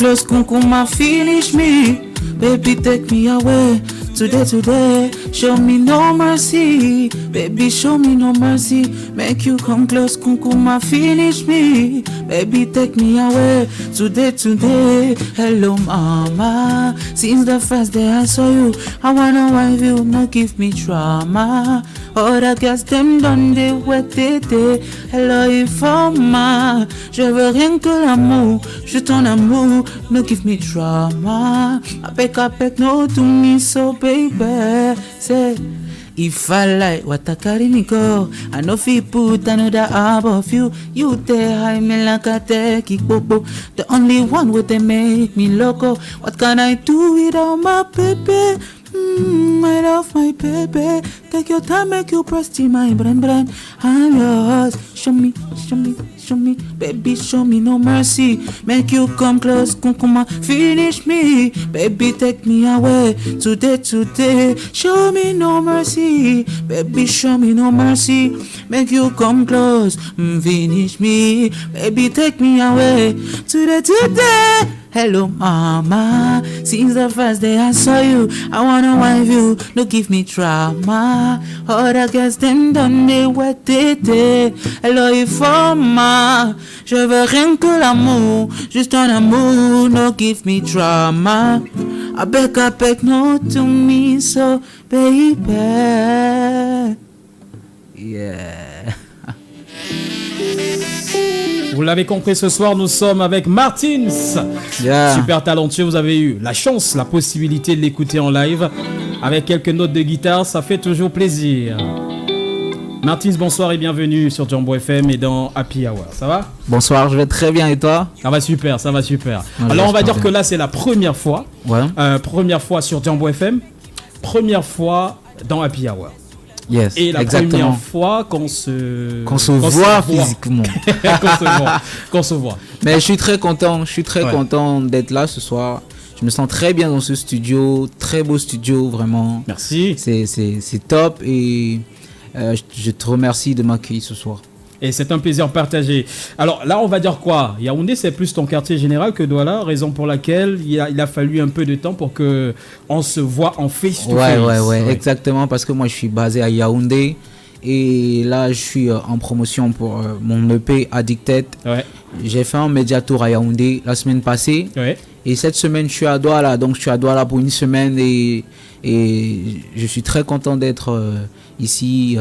close, kunkuma, finish me. Baby, take me away. Today, show me no mercy. Baby, show me no mercy. Make you come close, kunkuma, finish me. Baby, take me away. Today, hello mama. Since the first day I saw you, I wanna wife you, no give me drama. All the girls, them done they wet day. Hello Ifoma, je veux rien que l'amour. Je ton amour, no give me drama. Apek, no to me so baby. Say, if I like what I carry me go, I know if you put another above you, you there high me like a techie bobo. The only one would they make me loco. What can I do without my baby? I love my baby. Take your time, make you press to my brain. I'm yours. Show me. Baby, show me no mercy. Make you come close, come finish me. Baby, take me away. Today. Show me no mercy. Baby, show me no mercy. Make you come close, finish me. Baby, take me away. Today. Hello mama, since the first day I saw you, I wanna wife you, no give me drama. All the girls them done they wet day. Hello Ifoma, je veux rien que l'amour, juste un amour, no give me drama. I beg no to me so baby. Yeah. Vous l'avez compris, ce soir, nous sommes avec Martins. Yeah. Super talentueux, vous avez eu la chance, la possibilité de l'écouter en live. Avec quelques notes de guitare, ça fait toujours plaisir. Martins, bonsoir et bienvenue sur Jambo FM et dans Happy Hour. Ça va ? Bonsoir, je vais très bien et toi ? Ça va super. Ouais, alors, on va dire que là, c'est la première fois. Ouais. Première fois sur Jambo FM. Première fois dans Happy Hour. Yes, et la exactement. Première fois qu'on se voit physiquement. qu'on se voit. Mais je suis très content d'être là ce soir. Je me sens très bien dans ce studio, très beau studio vraiment. Merci. C'est top et je te remercie de m'accueillir ce soir. Et c'est un plaisir partagé. Alors là, on va dire quoi ? Yaoundé, c'est plus ton quartier général que Douala, raison pour laquelle il a fallu un peu de temps pour que on se voit en face to face. Ouais, exactement, parce que moi je suis basé à Yaoundé et là je suis en promotion pour mon EP Addicted. Ouais. J'ai fait un média tour à Yaoundé la semaine passée. Ouais. Et cette semaine je suis à Douala, donc je suis à Douala pour une semaine et je suis très content d'être ici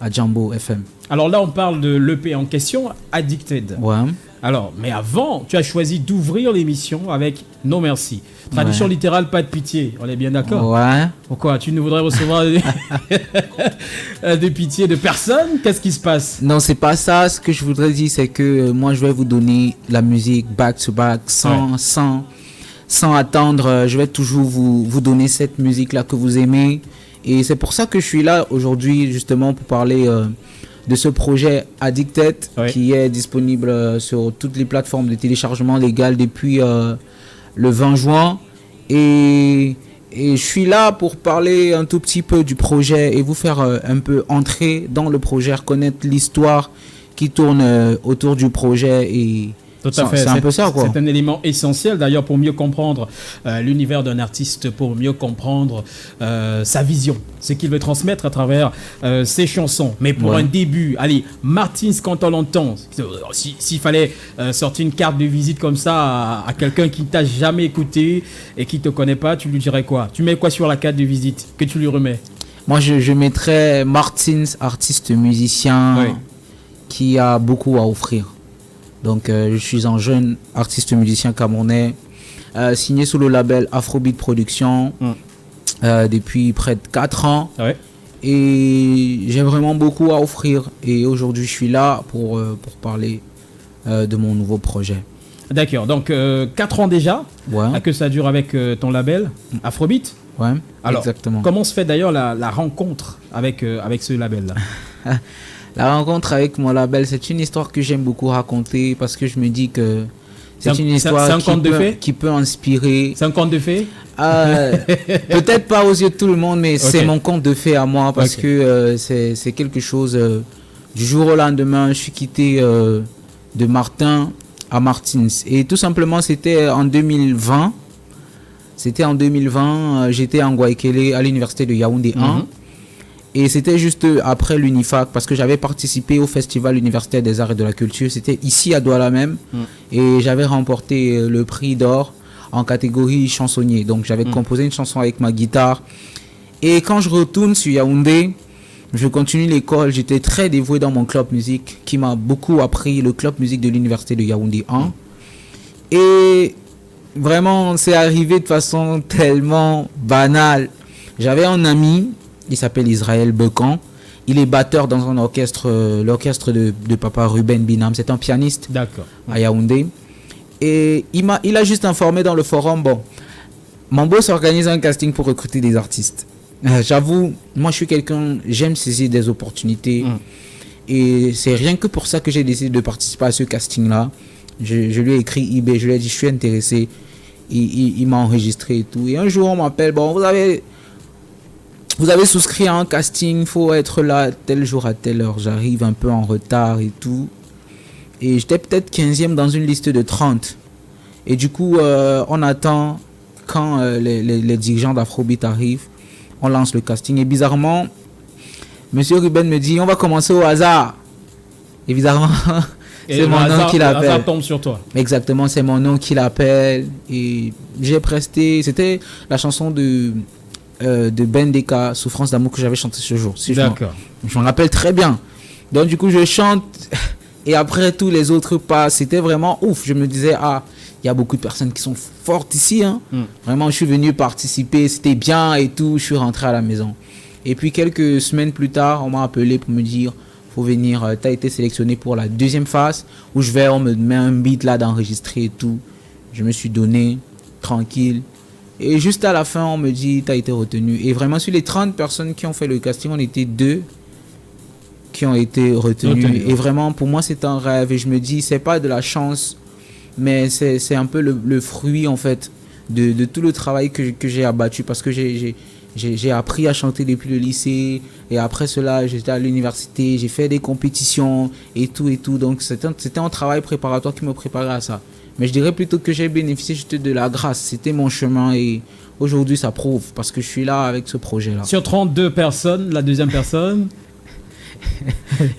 à Jambo FM. Alors là, on parle de l'EP en question, Addicted. Ouais. Alors, mais avant, tu as choisi d'ouvrir l'émission avec No Merci. Traduction littérale, pas de pitié. On est bien d'accord ? Ouais. Pourquoi ? Tu ne voudrais recevoir de pitié de personne ? Qu'est-ce qui se passe ? Non, c'est pas ça. Ce que je voudrais dire, c'est que moi, je vais vous donner la musique back to back sans attendre. Je vais toujours vous donner cette musique-là que vous aimez. Et c'est pour ça que je suis là aujourd'hui, justement, pour parler de ce projet Addicted qui est disponible sur toutes les plateformes de téléchargement légal depuis le 20 juin. Et je suis là pour parler un tout petit peu du projet et vous faire un peu entrer dans le projet, reconnaître l'histoire qui tourne autour du projet et tout à fait. C'est un peu ça, quoi. C'est un élément essentiel d'ailleurs pour mieux comprendre l'univers d'un artiste, pour mieux comprendre sa vision, ce qu'il veut transmettre à travers ses chansons. Mais pour un début, allez, Martins, quand on l'entend, s'il fallait sortir une carte de visite comme ça à quelqu'un qui ne t'a jamais écouté et qui ne te connaît pas, tu lui dirais quoi ? Tu mets quoi sur la carte de visite que tu lui remets ? Moi, je mettrais Martins, artiste musicien qui a beaucoup à offrir. Donc, je suis un jeune artiste musicien camerounais, signé sous le label Afrobeat Production depuis près de 4 ans. Ouais. Et j'ai vraiment beaucoup à offrir. Et aujourd'hui, je suis là pour parler de mon nouveau projet. D'accord, donc 4 ans déjà que ça dure avec ton label Afrobeat. Ouais, alors, exactement. Comment se fait d'ailleurs la rencontre avec ce label-là? La rencontre avec mon label, c'est une histoire que j'aime beaucoup raconter parce que je me dis que c'est une histoire qui peut inspirer. C'est un conte de fées? Peut-être pas aux yeux de tout le monde, mais c'est mon conte de fées à moi parce que c'est quelque chose. Du jour au lendemain, je suis quitté de Martin à Martins. Et tout simplement, c'était en 2020. J'étais en Guayaquil à l'université de Yaoundé 1. Et c'était juste après l'Unifac, parce que j'avais participé au Festival universitaire des arts et de la culture. C'était ici à Douala même. Et j'avais remporté le prix d'or en catégorie chansonnier. Donc j'avais composé une chanson avec ma guitare. Et quand je retourne sur Yaoundé, je continue l'école. J'étais très dévoué dans mon club musique qui m'a beaucoup appris, le club musique de l'université de Yaoundé 1. Et vraiment, c'est arrivé de façon tellement banale. J'avais un ami, il s'appelle Israël Becan. Il est batteur dans un orchestre, l'orchestre de papa Ruben Binam. C'est un pianiste à Yaoundé. Et il a juste informé dans le forum, bon, Mambo s'organise un casting pour recruter des artistes. J'avoue, moi je suis quelqu'un, j'aime saisir des opportunités. Et c'est rien que pour ça que j'ai décidé de participer à ce casting-là. Je lui ai écrit eBay, je lui ai dit je suis intéressé. Il m'a enregistré et tout. Et un jour on m'appelle, bon, vous avez souscrit à un casting, il faut être là tel jour à telle heure. J'arrive un peu en retard et tout. Et j'étais peut-être 15e dans une liste de 30. Et du coup, on attend quand les dirigeants d'Afrobeat arrivent. On lance le casting. Et bizarrement, Monsieur Ruben me dit, on va commencer au hasard. Et bizarrement, c'est mon nom qui l'appelle. Le hasard tombe sur toi. Exactement, c'est mon nom qui l'appelle. Et j'ai presté, c'était la chanson de Ben Deka, Souffrance d'amour, que j'avais chanté ce jour. D'accord. Je m'en rappelle très bien. Donc du coup, je chante. Et après, tous les autres pas, c'était vraiment ouf. Je me disais, il y a beaucoup de personnes qui sont fortes ici. Vraiment, je suis venu participer, c'était bien et tout. Je suis rentré à la maison. Et puis, quelques semaines plus tard, on m'a appelé pour me dire, faut venir, tu as été sélectionné pour la deuxième phase, où on me met un beat là d'enregistrer et tout. Je me suis donné, tranquille. Et juste à la fin, on me dit, tu as été retenu. Et vraiment, sur les 30 personnes qui ont fait le casting, on était 2 qui ont été retenus. Et vraiment, pour moi, c'est un rêve. Et je me dis, c'est pas de la chance, mais c'est un peu le fruit, en fait, de tout le travail que j'ai abattu. Parce que j'ai appris à chanter depuis le lycée. Et après cela, j'étais à l'université. J'ai fait des compétitions et tout et tout. Donc, c'était un travail préparatoire qui me préparait à ça. Mais je dirais plutôt que j'ai bénéficié juste de la grâce. C'était mon chemin et aujourd'hui, ça prouve. Parce que je suis là avec ce projet-là. Sur 32 personnes, la deuxième personne...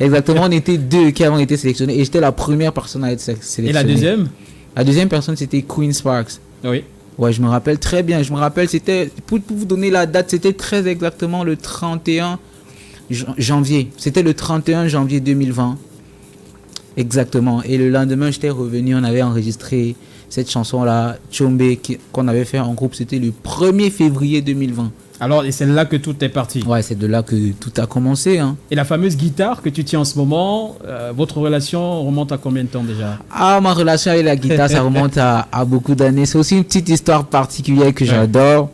Exactement, on était 2 qui avons été sélectionnés et j'étais la première personne à être sélectionnée. Et la deuxième? La deuxième personne, c'était Queen Sparks. Oui. Ouais, je me rappelle très bien. Je me rappelle, c'était, pour vous donner la date, c'était très exactement le 31 janvier. C'était le 31 janvier 2020. Exactement. Et le lendemain, j'étais revenu, on avait enregistré cette chanson-là, Tchombe, qu'on avait fait en groupe. C'était le 1er février 2020. Alors, et c'est là que tout est parti. Ouais, c'est de là que tout a commencé. Et la fameuse guitare que tu tiens en ce moment, votre relation remonte à combien de temps déjà? Ma relation avec la guitare, ça remonte à beaucoup d'années. C'est aussi une petite histoire particulière que j'adore.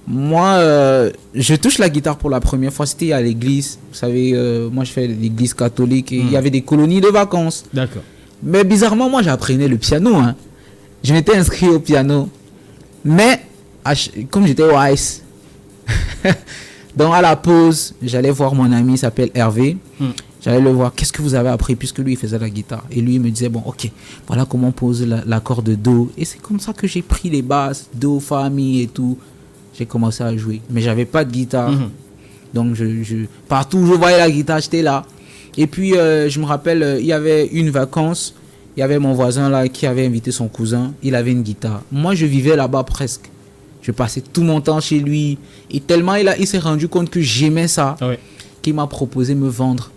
Moi, je touche la guitare pour la première fois, c'était à l'église. Vous savez, moi je fais l'église catholique et il y avait des colonies de vacances. D'accord. Mais bizarrement, moi j'apprenais le piano. Je m'étais inscrit au piano. Mais, comme j'étais au Ice, donc à la pause, j'allais voir mon ami, il s'appelle Hervé. J'allais le voir, qu'est-ce que vous avez appris, puisque lui il faisait la guitare. Et lui il me disait, bon ok, voilà comment on pose l'accord de Do. Et c'est comme ça que j'ai pris les basses, Do, Fa, Mi et tout. J'ai commencé à jouer. Mais j'avais pas de guitare. Donc partout où je voyais la guitare, j'étais là. Et puis je me rappelle, il y avait une vacance. Il y avait mon voisin là qui avait invité son cousin. Il avait une guitare. Moi je vivais là-bas presque. Je passais tout mon temps chez lui. Et tellement il s'est rendu compte que j'aimais ça, qu'il m'a proposé de me vendre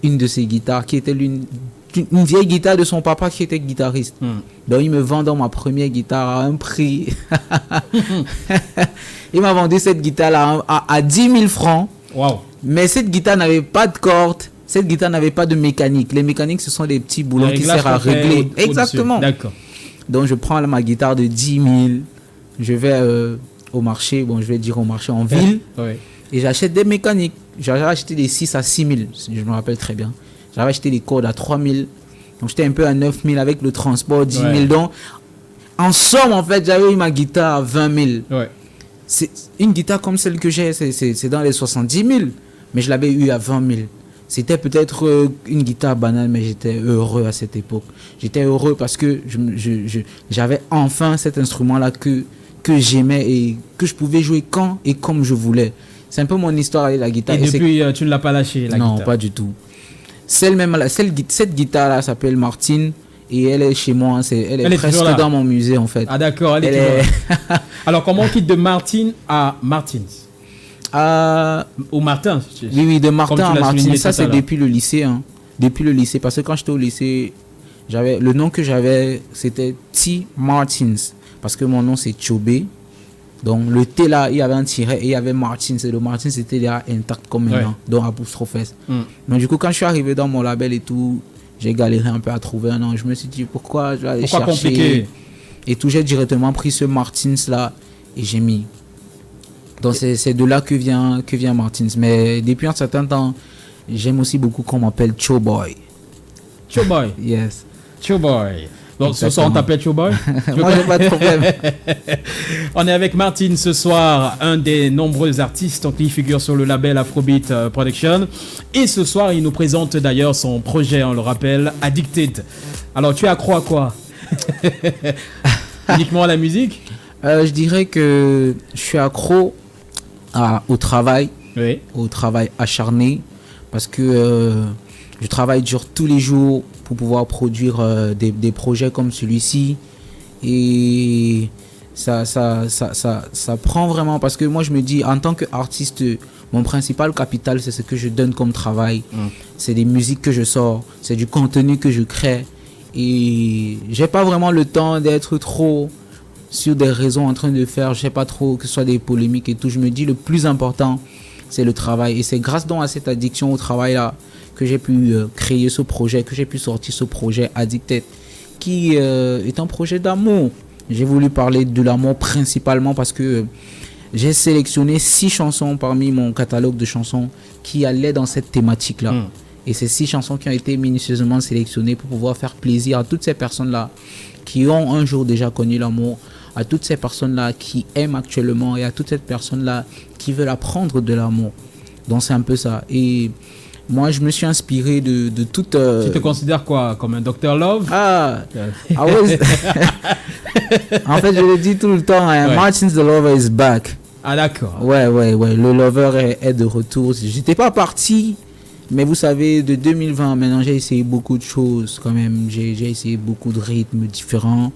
une de ses guitares, qui était une vieille guitare de son papa qui était guitariste. Donc il me vend dans ma première guitare à un prix. Il m'a vendu cette guitare-là à 10 000 francs. Wow. Mais cette guitare n'avait pas de cordes. Cette guitare n'avait pas de mécanique. Les mécaniques, ce sont des petits boulons qui servent à régler. Exactement. D'accord. Donc je prends ma guitare de 10 000. Je vais au marché, je vais dire au marché en ville. Et j'achète des mécaniques. J'avais acheté des 6 à 6 000, je me rappelle très bien. J'avais acheté des cordes à 3 000. Donc j'étais un peu à 9 000 avec le transport, 10 000. Donc en somme, en fait, j'avais eu ma guitare à 20 000. C'est une guitare comme celle que j'ai, c'est dans les 70 000. Mais je l'avais eu à 20 000. C'était peut-être une guitare banale, mais j'étais heureux à cette époque. J'étais heureux parce que j'avais enfin cet instrument-là que j'aimais et que je pouvais jouer quand et comme je voulais. C'est un peu mon histoire avec la guitare. Et depuis, tu ne l'as pas lâché, la guitare? Non, pas du tout. Cette guitare-là s'appelle Martine et elle est chez moi. Elle est presque dans mon musée, en fait. Ah d'accord, elle est Alors, comment on quitte de Martine à Martins? Ou Martin? Oui, de Martin à Martine. Ça, c'est depuis le lycée. Hein. Depuis le lycée. Parce que quand j'étais au lycée, le nom que j'avais, c'était T. Martins. Parce que mon nom, c'est Chobé. Donc, le T là, il y avait un tiret et il y avait Martins. Et le Martins, c'était déjà intact comme un nom. Donc, apostrophe S. Donc, du coup, quand je suis arrivé dans mon label et tout, j'ai galéré un peu à trouver un nom. Je me suis dit, pourquoi je vais aller chercher compliqué? Et tout, j'ai directement pris ce Martins là et j'ai mis. Donc c'est de là que vient Martins. Mais depuis un certain temps, j'aime aussi beaucoup qu'on m'appelle Choboy. Choboy? Yes. Choboy. Donc ce soir on t'appelle Choboy? Moi j'ai pas de problème. On est avec Martin ce soir, un des nombreux artistes qui figurent sur le label Afrobeat Production. Et ce soir il nous présente d'ailleurs son projet, on le rappelle, Addicted. Alors tu es accro à quoi? Uniquement à la musique? Je dirais que je suis accro au travail, oui. Au travail acharné, parce que je travaille dur tous les jours pour pouvoir produire des projets comme celui-ci. Et ça prend vraiment, parce que moi je me dis, en tant qu'artiste, mon principal capital, c'est ce que je donne comme travail. C'est des musiques que je sors, c'est du contenu que je crée. Et j'ai pas vraiment le temps d'être trop sur des raisons en train de faire, je sais pas trop, que ce soit des polémiques et tout. Je me dis, le plus important, c'est le travail. Et c'est grâce donc à cette addiction au travail-là que j'ai pu créer ce projet, que j'ai pu sortir ce projet Addicted, qui est un projet d'amour. J'ai voulu parler de l'amour principalement parce que j'ai sélectionné 6 chansons parmi mon catalogue de chansons qui allaient dans cette thématique-là. Et ces 6 chansons qui ont été minutieusement sélectionnées pour pouvoir faire plaisir à toutes ces personnes-là qui ont un jour déjà connu l'amour, à toutes ces personnes-là qui aiment actuellement et à toutes ces personnes-là qui veulent apprendre de l'amour. Donc c'est un peu ça. Et moi, je me suis inspiré de toute... Tu te considères quoi? Comme un Dr Love? Ouais. En fait, je le dis tout le temps, hein, Martins the Lover is back. Ah d'accord. Ouais. Le Lover est de retour. J'étais pas parti, mais vous savez, de 2020, maintenant, j'ai essayé beaucoup de choses quand même. J'ai essayé beaucoup de rythmes différents.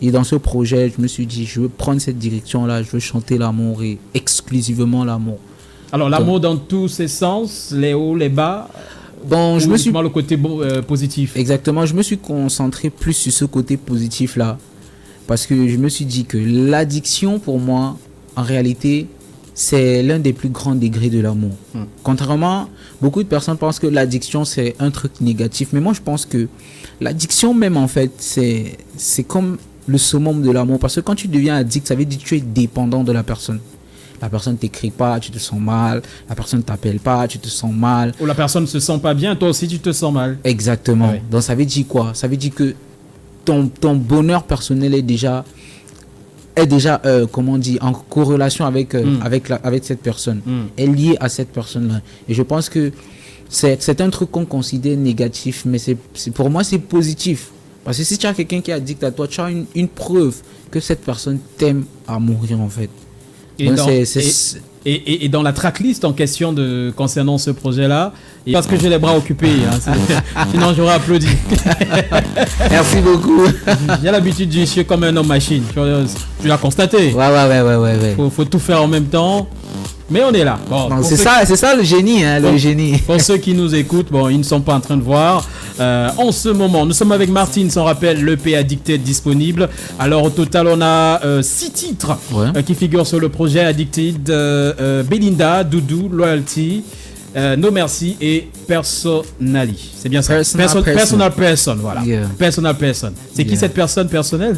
Et dans ce projet, je me suis dit, je veux prendre cette direction-là, je veux chanter l'amour et exclusivement l'amour. Alors l'amour dans tous ses sens, les hauts, les bas, bon, je me suis le côté positif. Exactement, je me suis concentré plus sur ce côté positif-là. Parce que je me suis dit que l'addiction, pour moi, en réalité, c'est l'un des plus grands degrés de l'amour. Contrairement, beaucoup de personnes pensent que l'addiction, c'est un truc négatif. Mais moi, je pense que l'addiction même, en fait, c'est comme le summum de l'amour. Parce que quand tu deviens addict, ça veut dire que tu es dépendant de la personne. La personne ne t'écrit pas, tu te sens mal. La personne ne t'appelle pas, tu te sens mal. Ou la personne ne se sent pas bien, toi aussi tu te sens mal. Exactement. Oui. Donc ça veut dire quoi? Ça veut dire que ton bonheur personnel est déjà comment on dit, en corrélation avec cette personne. Est lié à cette personne-là. Et je pense que c'est un truc qu'on considère négatif, mais pour moi c'est positif. Parce que si tu as quelqu'un qui est addict à toi, tu as une preuve que cette personne t'aime à mourir en fait. Et dans la tracklist en question concernant ce projet-là, parce que j'ai les bras occupés, hein, sinon j'aurais applaudi. Merci beaucoup. J'ai l'habitude du monsieur comme un homme machine, tu l'as constaté. Ouais. Faut tout faire en même temps. Mais on est là. Bon, c'est ça le génie, hein, le génie. Pour ceux qui nous écoutent, bon, ils ne sont pas en train de voir. En ce moment, nous sommes avec Martins, on rappelle l'EP Addicted disponible. Alors au total, on a 6 titres qui figurent sur le projet Addicted. Belinda, Doudou, Loyalty, No Merci et Personally. C'est bien ça. Personal Person, voilà. Yeah. Personal Person. C'est qui cette personne personnelle?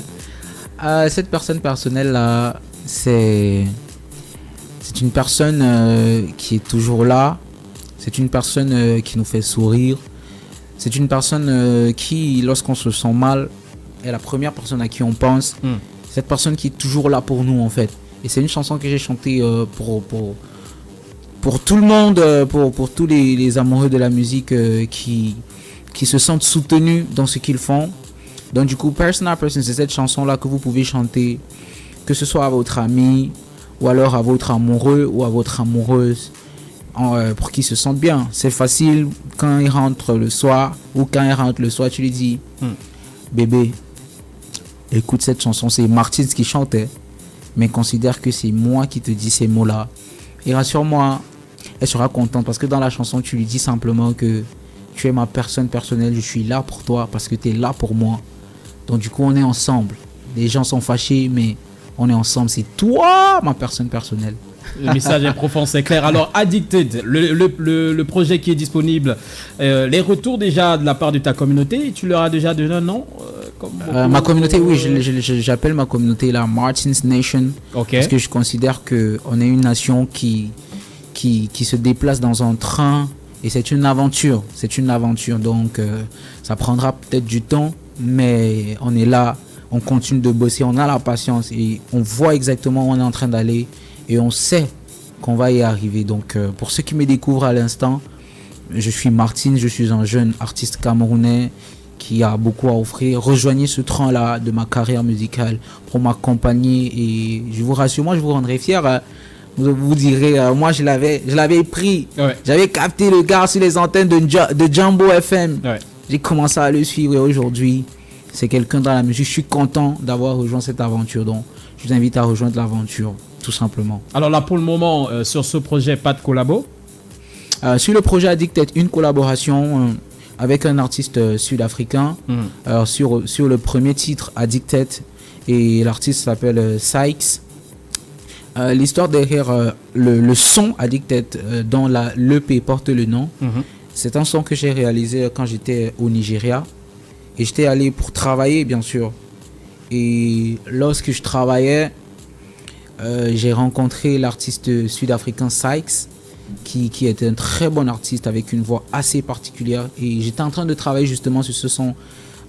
Cette personne personnelle là, c'est une personne qui est toujours là. C'est une personne qui nous fait sourire. C'est une personne qui, lorsqu'on se sent mal, est la première personne à qui on pense. Cette personne qui est toujours là pour nous en fait. Et c'est une chanson que j'ai chantée pour pour tout le monde, pour tous les amoureux de la musique qui se sentent soutenus dans ce qu'ils font. Donc du coup, Personal Person, c'est cette chanson-là que vous pouvez chanter, que ce soit à votre ami, ou alors à votre amoureux ou à votre amoureuse, pour qu'ils se sentent bien. C'est facile quand il rentre le soir, ou quand il rentre le soir, tu lui dis, bébé, écoute cette chanson, c'est Martins qui chantait, mais considère que c'est moi qui te dis ces mots-là. Et rassure-moi, elle sera contente parce que dans la chanson, tu lui dis simplement que tu es ma personne personnelle, je suis là pour toi parce que tu es là pour moi. Donc du coup, on est ensemble. Les gens sont fâchés, mais on est ensemble. C'est toi, ma personne personnelle. Le message est profond, c'est clair. Alors, Addicted, le projet qui est disponible, les retours déjà de la part de ta communauté, tu leur as déjà donné un nom ma communauté, oui, j'appelle ma communauté la Martins Nation. Okay. Parce que je considère qu'on est une nation qui se déplace dans un train et c'est une aventure. C'est une aventure, donc ça prendra peut-être du temps, mais on est là, on continue de bosser, on a la patience et on voit exactement où on est en train d'aller et on sait qu'on va y arriver. Donc pour ceux qui me découvrent à l'instant, je suis Martins, je suis un jeune artiste camerounais qui a beaucoup à offrir. Rejoignez ce train-là de ma carrière musicale pour m'accompagner et je vous rassure, moi je vous rendrai fier. Vous direz, moi je l'avais pris. Ouais. J'avais capté le gars sur les antennes de Jumbo FM. Ouais. J'ai commencé à le suivre et aujourd'hui, c'est quelqu'un dans la musique. Je suis content d'avoir rejoint cette aventure. Donc, je vous invite à rejoindre l'aventure, tout simplement. Alors là, pour le moment, sur ce projet, pas de collabo sur le projet Addicted, une collaboration avec un artiste sud-africain. Alors, sur le premier titre, Addicted, et l'artiste s'appelle Sykes. L'histoire derrière le son Addicted dont l'EP porte le nom, c'est un son que j'ai réalisé quand j'étais au Nigeria et j'étais allé pour travailler bien sûr. Et lorsque je travaillais, j'ai rencontré l'artiste sud-africain Sykes qui est un très bon artiste avec une voix assez particulière et j'étais en train de travailler justement sur ce son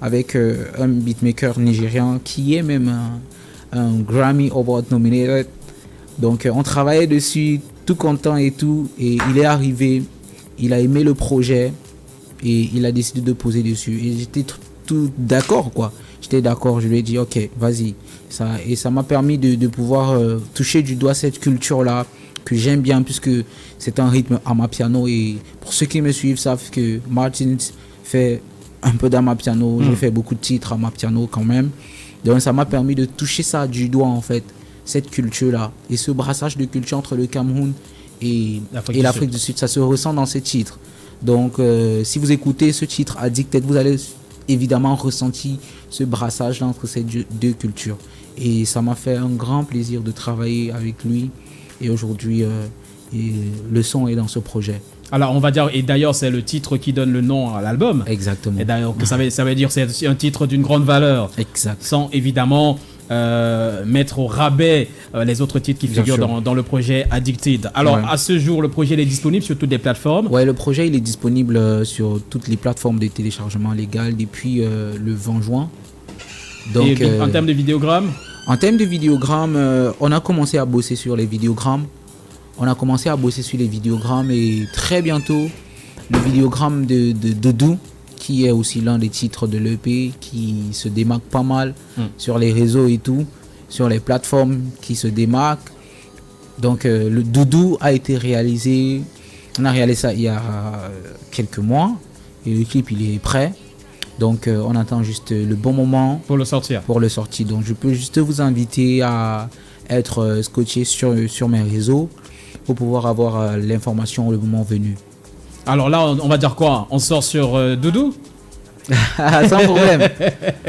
avec un beatmaker nigérian qui est même un Grammy Award nominated. Donc on travaillait dessus, tout content et tout, et il est arrivé, il a aimé le projet et il a décidé de poser dessus. Et j'étais tout d'accord quoi, j'étais d'accord, je lui ai dit ok vas-y. Ça m'a permis de pouvoir toucher du doigt cette culture-là que j'aime bien puisque c'est un rythme amapiano et pour ceux qui me suivent savent que Martins fait un peu d'amapiano, j'ai fait beaucoup de titres amapiano quand même. Donc ça m'a permis de toucher ça du doigt en fait. Cette culture-là et ce brassage de culture entre le Cameroun et l'Afrique du Sud, ça se ressent dans ces titres. Donc, si vous écoutez ce titre Addicted, vous allez évidemment ressentir ce brassage entre ces deux cultures. Et ça m'a fait un grand plaisir de travailler avec lui. Et aujourd'hui, le son est dans ce projet. Alors, on va dire, et d'ailleurs, c'est le titre qui donne le nom à l'album. Exactement. Et d'ailleurs, ça veut dire que c'est un titre d'une grande valeur. Exact. Sans évidemment mettre au rabais les autres titres qui figurent dans le projet Addicted. Alors à ce jour, le projet il est disponible sur toutes les plateformes. Ouais, le projet il est disponible sur toutes les plateformes de téléchargement légal depuis le 20 juin. Donc, et en termes de vidéogrammes? En termes de vidéogrammes, on a commencé à bosser sur les vidéogrammes. Et très bientôt, le vidéogramme de Doudou, qui est aussi l'un des titres de l'EP, qui se démarque pas mal sur les réseaux et tout, sur les plateformes qui se démarquent. Donc le Doudou a été réalisé, on a réalisé ça il y a quelques mois, et le clip il est prêt. Donc on attend juste le bon moment pour le sortir. Donc je peux juste vous inviter à être scotché sur mes réseaux pour pouvoir avoir l'information le moment venu. Alors là, on va dire quoi? On sort sur Doudou? Sans problème.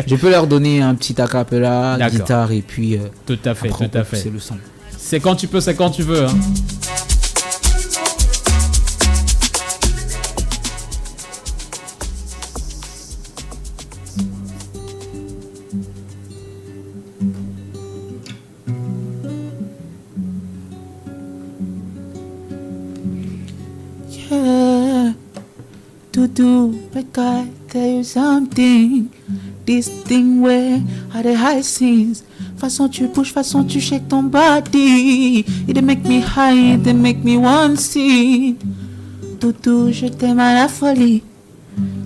Je peux leur donner un petit acapella, guitare et puis tout à fait. C'est le son. C'est quand tu peux, c'est quand tu veux. Hein. Do like I tell you something. This thing where are the high scenes Façon tu bouges, façon tu shake ton body. It make me high, it make me want to see. Toutou, je t'aime à la folie.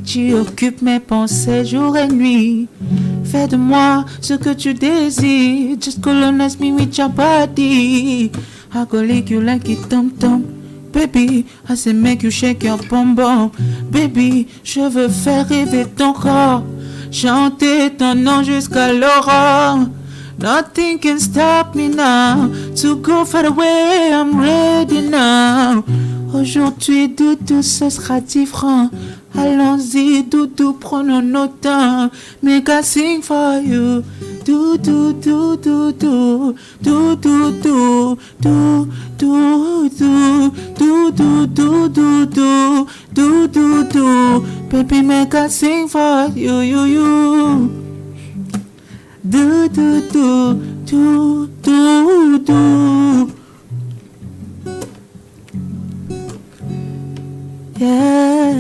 Tu occupes mes pensées jour et nuit. Fais de moi ce que tu désires. Just colonize me with your body. I go lick you like it tom-tom. Baby, I say make you shake your bum-bum. Baby, je veux faire rêver ton corps. Chanter ton nom jusqu'à l'aurore. Nothing can stop me now. To go far away, I'm ready now. Aujourd'hui, doudou, ce sera différent. Allons-y, doudou, prenons nos temps. Make I sing for you. Doudou, doudou, doudou, doudou, doudou, doudou, doudou, doudou, doudou, doudou. Baby, make I sing for you, you. Doudou, doudou, doudou. Yeah.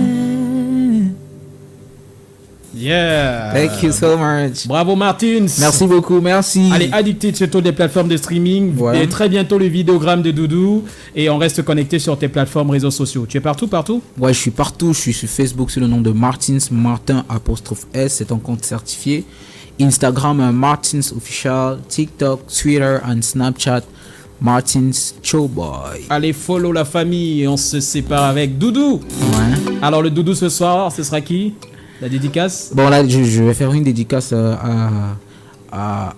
Yeah. Thank you so much. Bravo Martins. Merci beaucoup, merci. Allez, Addicted, c'est toutes les plateformes de streaming. Ouais. Et très bientôt le vidéogramme de Doudou. Et on reste connecté sur tes plateformes réseaux sociaux. Tu es partout? Ouais, je suis partout. Je suis sur Facebook sous le nom de Martins, Martin '(S). C'est un compte certifié. Instagram, Martins Official. TikTok, Twitter and Snapchat, Martins Showboy. Allez, follow la famille et on se sépare avec Doudou. Ouais. Alors, le Doudou ce soir, ce sera qui? La dédicace? Bon, là, je vais faire une dédicace à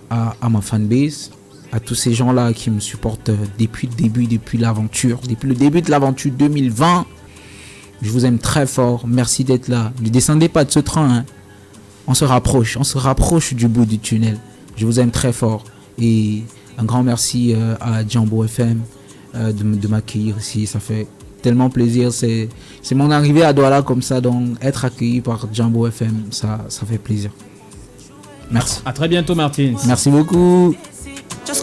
ma fanbase, à tous ces gens-là qui me supportent depuis le début, depuis le début de l'aventure 2020. Je vous aime très fort. Merci d'être là. Ne descendez pas de ce train. Hein. On se rapproche du bout du tunnel. Je vous aime très fort. Et un grand merci à Jambo FM de m'accueillir ici. Ça fait tellement plaisir. C'est mon arrivée à Douala comme ça. Donc être accueilli par Jambo FM, ça fait plaisir. Merci. À très bientôt, Martins. Merci beaucoup.